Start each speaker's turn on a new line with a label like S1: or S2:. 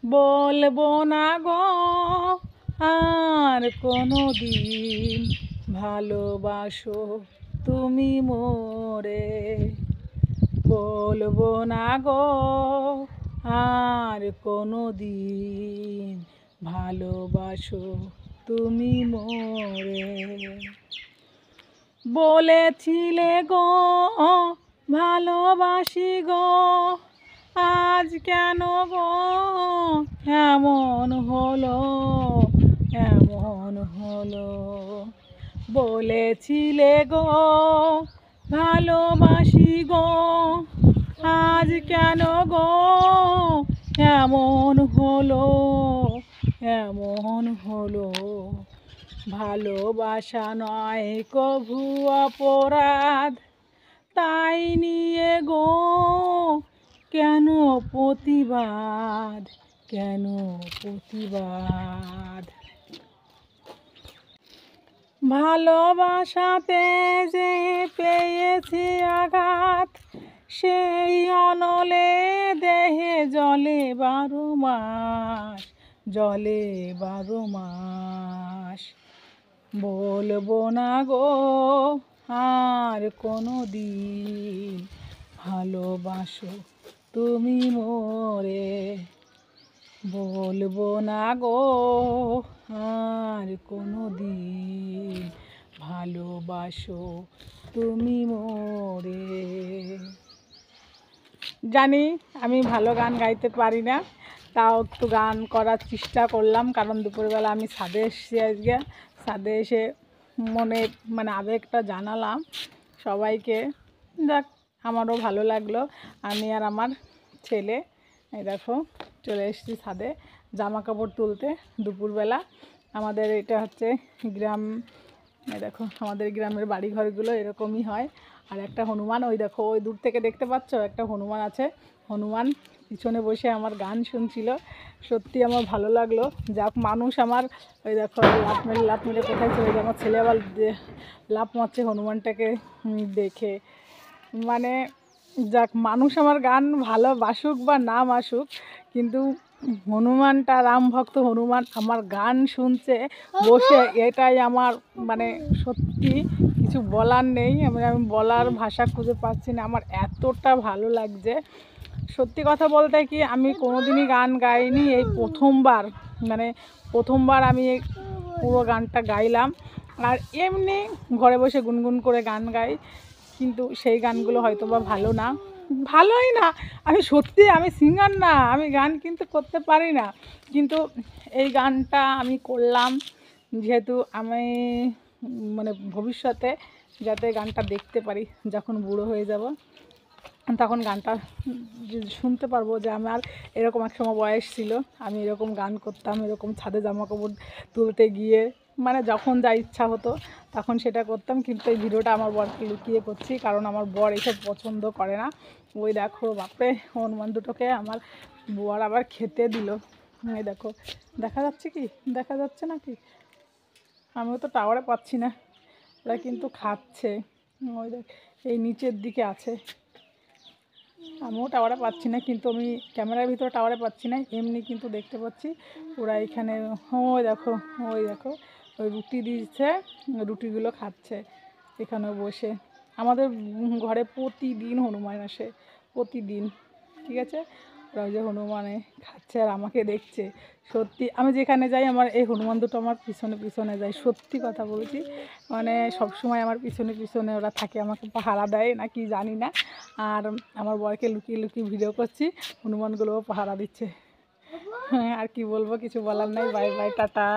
S1: বলবো না গো আর কোনো দিন, ভালোবাসো তুমি মোরে। বলবো না গো আর কোনো দিন, ভালোবাসো তুমি মোরে। বলেছিলে গো ভালোবাসি গো, আজ কেন গো এমন হলো, এমন হলো। বলেছিলে গো ভালোবাসি গো, আজ কেন গো এমন হলো, এমন হলো। ভালোবাসা নয় কভু অপরাধ, তাই নিয়ে গো কেন প্রতিবাদ, কেন প্রতিবাদ। ভালোবাসাতে যে পেয়েছি আঘাত, সেই অনলে দেহে জলে 12 মাস, জলে 12 মাস। বলবো না গো আর কোনো দিন, ভালোবাসো তুমি মোরে। বলবো না গো আর কোনো দিন, ভালোবাসো তুমি মোরে। জানি আমি ভালো গান গাইতে পারি না, তাও একটু গান করার চেষ্টা করলাম, কারণ দুপুরবেলা আমি ছাদে এসেছি। আজকে ছাদে এসে মনে আবেগটা জানালাম সবাইকে। যাক, আমারও ভালো লাগলো। আমি আর আমার ছেলে এই দেখো চলে এসেছি ছাদে জামা কাপড় তুলতে দুপুরবেলা। আমাদের এটা হচ্ছে গ্রাম, এই দেখো আমাদের গ্রামের বাড়ি ঘরগুলো এরকমই হয়। আর একটা হনুমান, ওই দেখো ওই দূর থেকে দেখতে পাচ্ছ একটা হনুমান আছে। হনুমান পিছনে বসে আমার গান শুনছিল, সত্যি আমার ভালো লাগলো। যাক, মানুষ আমার ওই দেখো লাফ মেরে কোথায় চলে যায়, আমার ছেলে আবার লাফ মারছে হনুমানটাকে দেখে। মানে যাক, মানুষ আমার গান ভালোবাসুক বা না বাসুক, কিন্তু হনুমানটা, রাম ভক্ত হনুমান আমার গান শুনছে বসে, এটাই আমার মানে সত্যি কিছু বলার নেই। আমি বলার ভাষা খুঁজে পাচ্ছি না, আমার এতটা ভালো লাগছে। সত্যি কথা বলতে কি, আমি কোনোদিনই গান গাইনি, এই প্রথমবার আমি এই পুরো গানটা গাইলাম। আর এমনি ঘরে বসে গুনগুন করে গান গাই, কিন্তু সেই গানগুলো হয়তো বা ভালোই না। আমি সিঙ্গার না, আমি গান কিন্তু করতে পারি না, কিন্তু এই গানটা আমি করলাম যেহেতু আমি ভবিষ্যতে যাতে গানটা দেখতে পারি, যখন বুড়ো হয়ে যাব তখন গানটা শুনতে পারবো যে আমার এরকম এক সময় বয়স ছিল, আমি এরকম গান করতাম, এরকম ছাদে জামা কাপড় তুলতে গিয়ে যখন যা ইচ্ছা হতো তখন সেটা করতাম। কিন্তু এই ভিডিওটা আমার বরকে লুকিয়ে করছি, কারণ আমার বর এসব পছন্দ করে না। ওই দেখো বাপরে, হনুমান দুটোকে আমার বর আবার খেতে দিল। এই দেখো, দেখা যাচ্ছে কি, দেখা যাচ্ছে নাকি, আমিও তো টাওয়ারে পাচ্ছি না, ওরা কিন্তু খাচ্ছে। ওই দেখ, এই নিচের দিকে আছে, আমিও টাওয়ারে পাচ্ছি না, কিন্তু আমি ক্যামেরার ভিতরে টাওয়ারে পাচ্ছি না, এমনি কিন্তু দেখতে পাচ্ছি ওরা এখানে। ওই দেখো, ওই দেখো ওই রুটি দিচ্ছে, রুটিগুলো খাচ্ছে এখানে বসে। আমাদের ঘরে প্রতিদিন হনুমান আসে, প্রতিদিন, ঠিক আছে। ওরা ওই যে হনুমানে খাচ্ছে আর আমাকে দেখছে। সত্যি আমি যেখানে যাই আমার এই হনুমান দুটো আমার পিছনে পিছনে যায়, সত্যি কথা বলছি। সবসময় আমার পিছনে পিছনে ওরা থাকে, আমাকে পাহারা দেয় না কি জানি না। আর আমার বরকে লুকিয়ে লুকিয়ে ভিডিও করছি, হনুমানগুলোও পাহারা দিচ্ছে। হ্যাঁ, আর কি বলবো, কিছু বলার নাই। Bye bye, tata.